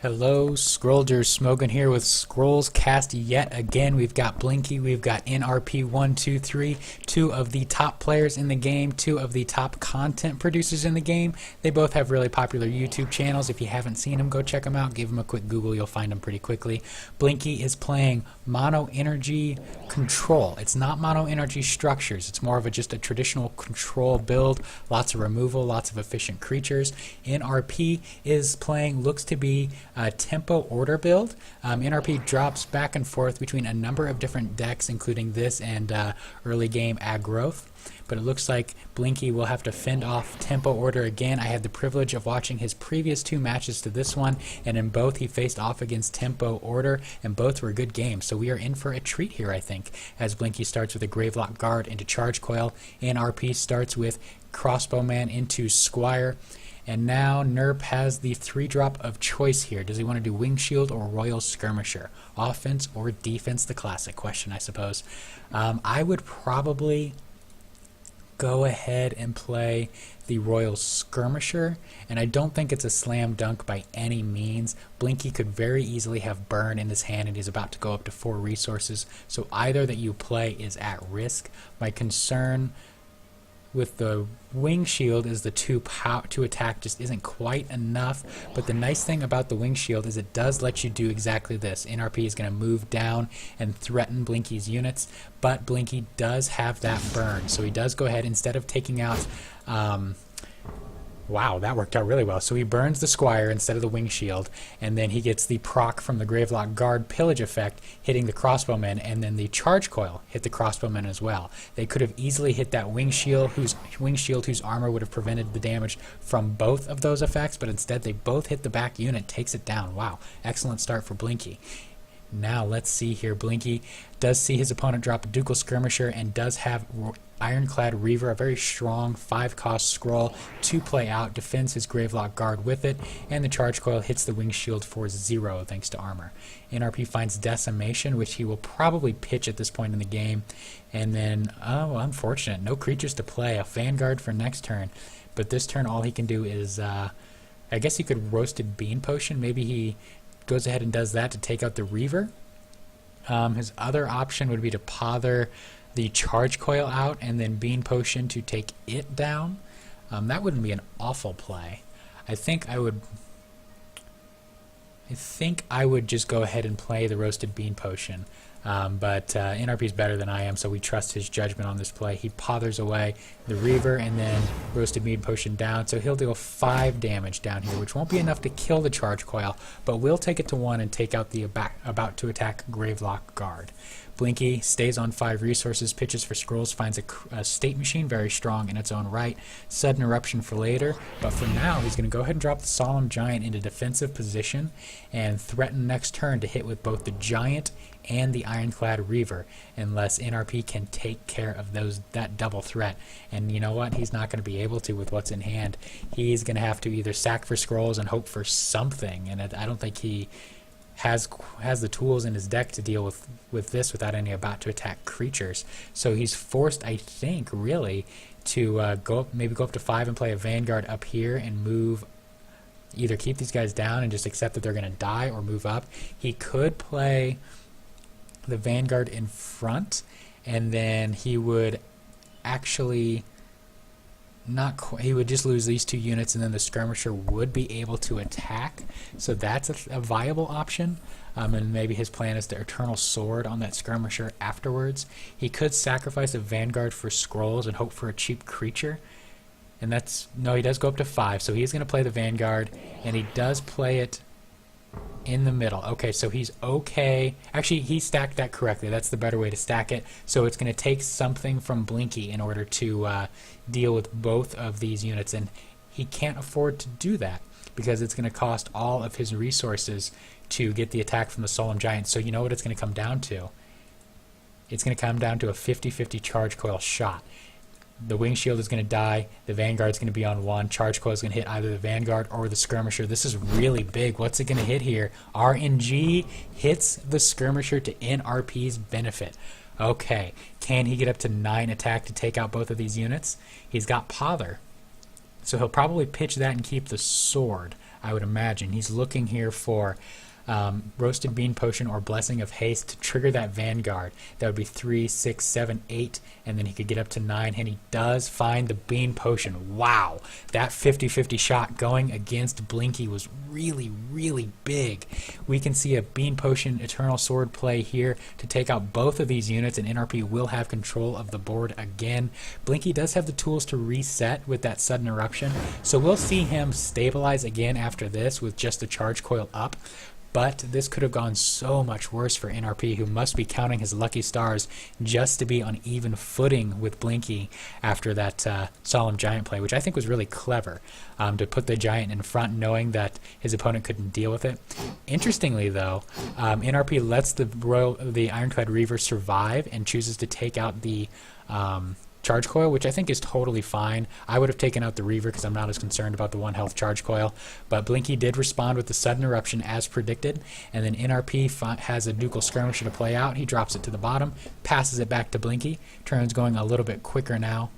Hello, Scrollers, Smoking here with Scrollscast yet again. We've got Blinky, we've got NRP123, two of the top players in the game, two of the top content producers in the game. They both have really popular YouTube channels. If you haven't seen them, go check them out. Give them a quick Google, you'll find them pretty quickly. Blinky is playing Mono Energy Control. It's not Mono Energy Structures. It's more of just a traditional control build. Lots of removal, lots of efficient creatures. NRP is playing, looks to be tempo order build. NRP drops back and forth between a number of different decks, including this and early game ag growth. But it looks like Blinky will have to fend off tempo order again. I had the privilege of watching his previous two matches to this one, and in both he faced off against tempo order, and both were good games. So we are in for a treat here, I think, as Blinky starts with a Gravelock Guard into Charge Coil. NRP starts with Crossbowman into Squire. And now NRP has the 3-drop of choice here. Does he want to do Wing Shield or Royal Skirmisher? Offense or defense? The classic question, I suppose. I would probably go ahead and play the Royal Skirmisher, and I don't think it's a slam dunk by any means. Blinky could very easily have Burn in his hand, and he's about to go up to 4 resources, so either that you play is at risk. My concern with the Wing Shield is the 2 attack just isn't quite enough, but the nice thing about the Wing Shield is it does let you do exactly this. NRP is going to move down and threaten Blinky's units, but Blinky does have that burn, so he does go ahead, instead of taking out wow, that worked out really well. So he burns the Squire instead of the Wing Shield, and then he gets the proc from the Gravelock Guard pillage effect hitting the Crossbowmen, and then the Charge Coil hit the Crossbowmen as well. They could have easily hit that Wing Shield whose armor would have prevented the damage from both of those effects, but instead they both hit the back unit, takes it down. Wow, excellent start for Blinky. Now let's see here. Blinky does see his opponent drop a Ducal Skirmisher and does have Ironclad Reaver, a very strong 5-cost scroll to play out, defends his Gravelock Guard with it, and the Charge Coil hits the Wing Shield for 0 thanks to armor. NRP finds Decimation, which he will probably pitch at this point in the game, and then, oh, unfortunate, no creatures to play, a Vanguard for next turn, but this turn all he can do is, I guess he could Roasted Bean Potion. Maybe he goes ahead and does that to take out the Reaver. His other option would be to pother the Charge Coil out and then Bean Potion to take it down. That wouldn't be an awful play. I think I would just go ahead and play the Roasted Bean Potion. But NRP is better than I am, so we trust his judgment on this play. He pothers away the Reaver and then Roasted Bean Potion down, so he'll deal 5 damage down here, which won't be enough to kill the Charge Coil, but will take it to 1 and take out the about to attack Gravelock Guard. Blinky stays on 5 resources, pitches for scrolls, finds a State Machine, very strong in its own right. Sudden Eruption for later, but for now he's going to go ahead and drop the Solemn Giant into defensive position and threaten next turn to hit with both the Giant and the Ironclad Reaver, unless NRP can take care of that double threat. And you know what? He's not going to be able to with what's in hand. He's going to have to either sack for scrolls and hope for something, and I don't think he has the tools in his deck to deal with this without any about to attack creatures. So he's forced, I think, really, to maybe go up to 5 and play a Vanguard up here and move, either keep these guys down and just accept that they're going to die, or move up. He could play the Vanguard in front, and then he would actually he would just lose these 2 units, and then the Skirmisher would be able to attack. So that's a viable option. And maybe his plan is to Eternal Sword on that Skirmisher afterwards. He could sacrifice a Vanguard for scrolls and hope for a cheap creature. And no, he does go up to 5, so he's going to play the Vanguard, and he does play it in the middle. Okay, so he's okay. Actually, he stacked that correctly. That's the better way to stack it. So it's going to take something from Blinky in order to deal with both of these units, and he can't afford to do that because it's going to cost all of his resources to get the attack from the Solemn Giant. So you know what it's going to come down to? It's going to come down to a 50-50 Charge Coil shot. The Wing Shield is going to die, the Vanguard's going to be on 1, Charge Coil is going to hit either the Vanguard or the Skirmisher. This is really big. What's it going to hit here? RNG hits the Skirmisher to NRP's benefit. Okay, can he get up to 9 attack to take out both of these units? He's got Pother, so he'll probably pitch that and keep the sword. I would imagine. He's looking here for Roasted Bean Potion or Blessing of Haste to trigger that Vanguard. That would be 3, 6, 7, 8, and then he could get up to 9, and he does find the Bean Potion. Wow, that 50-50 shot going against Blinky was really, really big. We can see a Bean Potion Eternal Sword play here to take out both of these units, and NRP will have control of the board again. Blinky does have the tools to reset with that Sudden Eruption, so we'll see him stabilize again after this with just the Charge Coil up. But this could have gone so much worse for NRP, who must be counting his lucky stars just to be on even footing with Blinky after that Solemn Giant play, which I think was really clever, to put the Giant in front knowing that his opponent couldn't deal with it. Interestingly, though, NRP lets the Ironclad Reaver survive and chooses to take out the Charge Coil, which I think is totally fine. I would have taken out the Reaver because I'm not as concerned about the 1 health Charge Coil, but Blinky did respond with the Sudden Eruption as predicted, and then NRP has a Ducal Skirmisher to play out. He drops it to the bottom, passes it back to Blinky. Turn's going a little bit quicker now.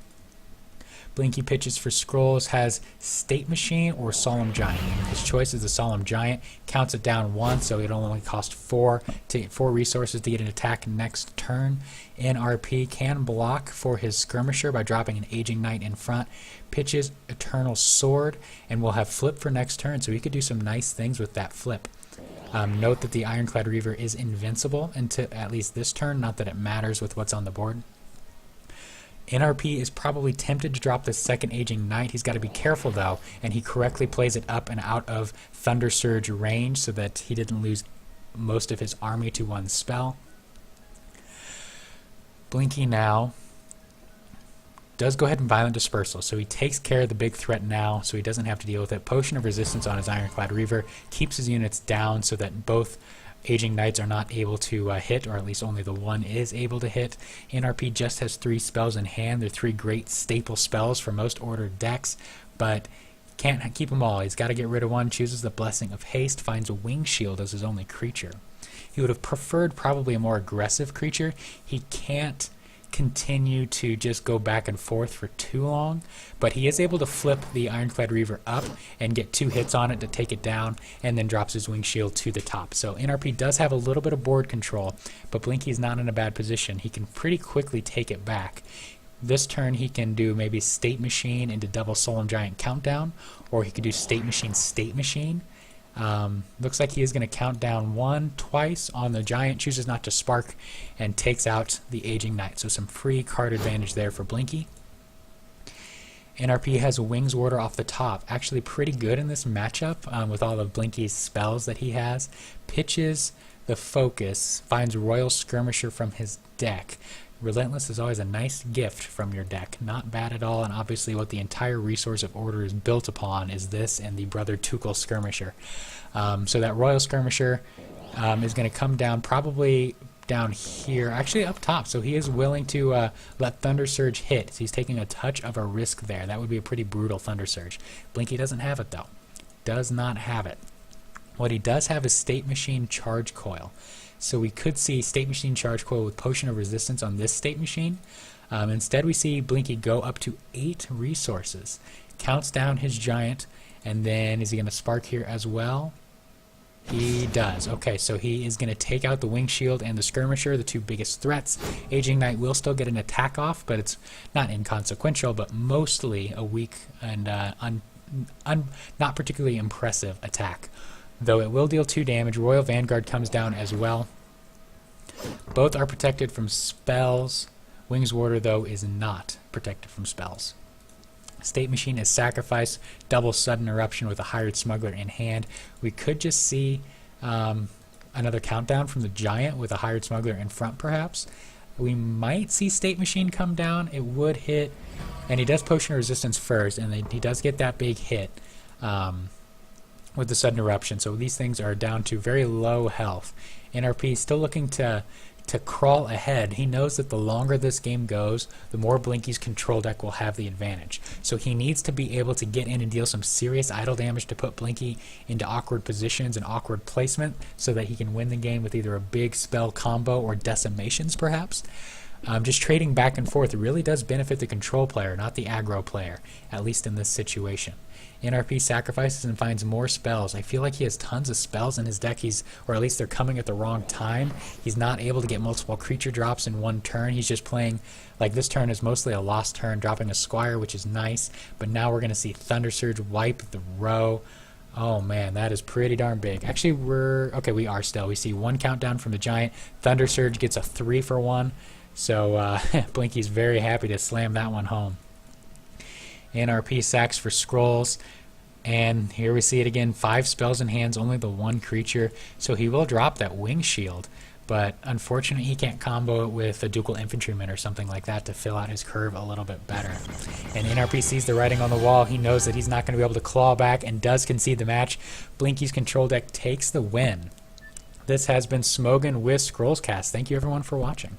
Blinky pitches for Scrolls, has State Machine or Solemn Giant. His choice is the Solemn Giant, counts it down 1, so it only costs 4 resources to get an attack next turn. NRP can block for his Skirmisher by dropping an Aging Knight in front, pitches Eternal Sword, and will have Flip for next turn, so he could do some nice things with that Flip. Note that the Ironclad Reaver is invincible until at least this turn, not that it matters with what's on the board. NRP is probably tempted to drop the second Aging Knight. He's got to be careful, though, and he correctly plays it up and out of Thunder Surge range so that he didn't lose most of his army to 1 spell. Blinky now does go ahead and Violent Dispersal, so he takes care of the big threat now, so he doesn't have to deal with it. Potion of Resistance on his Ironclad Reaver keeps his units down so that both Aging Knights are not able to hit, or at least only the one is able to hit. NRP just has 3 spells in hand. They're 3 great staple spells for most ordered decks, but can't keep them all. He's got to get rid of one, chooses the Blessing of Haste, finds a Wing Shield as his only creature. He would have preferred probably a more aggressive creature. He can't continue to just go back and forth for too long, but he is able to flip the Ironclad Reaver up and get 2 hits on it to take it down, and then drops his Wing Shield to the top. So NRP does have a little bit of board control, but Blinky's not in a bad position. He can pretty quickly take it back. This turn he can do maybe State Machine into double Solemn Giant countdown, or he could do State Machine, State Machine. Looks like he is going to count down 1 twice on the Giant, chooses not to spark, and takes out the Aging Knight. So some free card advantage there for Blinky. NRP has a Wings Warder off the top. Actually pretty good in this matchup with all of Blinky's spells that he has. Pitches the Focus, finds Royal Skirmisher from his deck. Relentless is always a nice gift from your deck. Not bad at all, and obviously what the entire resource of order is built upon is this and the Brother Tukul Skirmisher. So that Royal Skirmisher is going to come down probably down here, actually up top, so he is willing to let Thunder Surge hit. So he's taking a touch of a risk there. That would be a pretty brutal Thunder Surge. Blinky doesn't have it, though. Does not have it. What he does have is State Machine Charge Coil. So we could see State Machine Charge Coil with Potion of Resistance on this State Machine. Instead we see Blinky go up to 8 resources. Counts down his Giant, and then is he going to spark here as well? He does. Okay, so he is going to take out the Wing Shield and the Skirmisher, the 2 biggest threats. Aging Knight will still get an attack off, but it's not inconsequential, but mostly a weak and not particularly impressive attack. Though it will deal 2 damage. Royal Vanguard comes down as well. Both are protected from spells. Wings Warder, though, is not protected from spells. State Machine is sacrificed. Double Sudden Eruption with a Hired Smuggler in hand. We could just see another countdown from the Giant with a Hired Smuggler in front, perhaps. We might see State Machine come down. It would hit, and he does Potion of Resistance first, and he does get that big hit with the Sudden Eruption. So these things are down to very low health. NRP still looking to crawl ahead. He knows that the longer this game goes, the more Blinky's control deck will have the advantage. So he needs to be able to get in and deal some serious idle damage to put Blinky into awkward positions and awkward placement so that he can win the game with either a big spell combo or decimations, perhaps. Just trading back and forth really does benefit the control player, not the aggro player, at least in this situation. NRP sacrifices and finds more spells. I feel like he has tons of spells in his deck, or at least they're coming at the wrong time. He's not able to get multiple creature drops in one turn. He's just playing, like this turn is mostly a lost turn, dropping a Squire, which is nice, but now we're going to see Thunder Surge wipe the row. Oh man, that is pretty darn big. Actually, we are still. We see 1 countdown from the Giant. Thunder Surge gets a 3 for 1. So Blinky's very happy to slam that one home. NRP sacks for Scrolls. And here we see it again. 5 spells in hands, only the 1 creature. So he will drop that Wing Shield. But unfortunately, he can't combo it with a Ducal Infantryman or something like that to fill out his curve a little bit better. And NRP sees the writing on the wall. He knows that he's not going to be able to claw back and does concede the match. Blinky's control deck takes the win. This has been Smogan with Scrollscast. Thank you everyone for watching.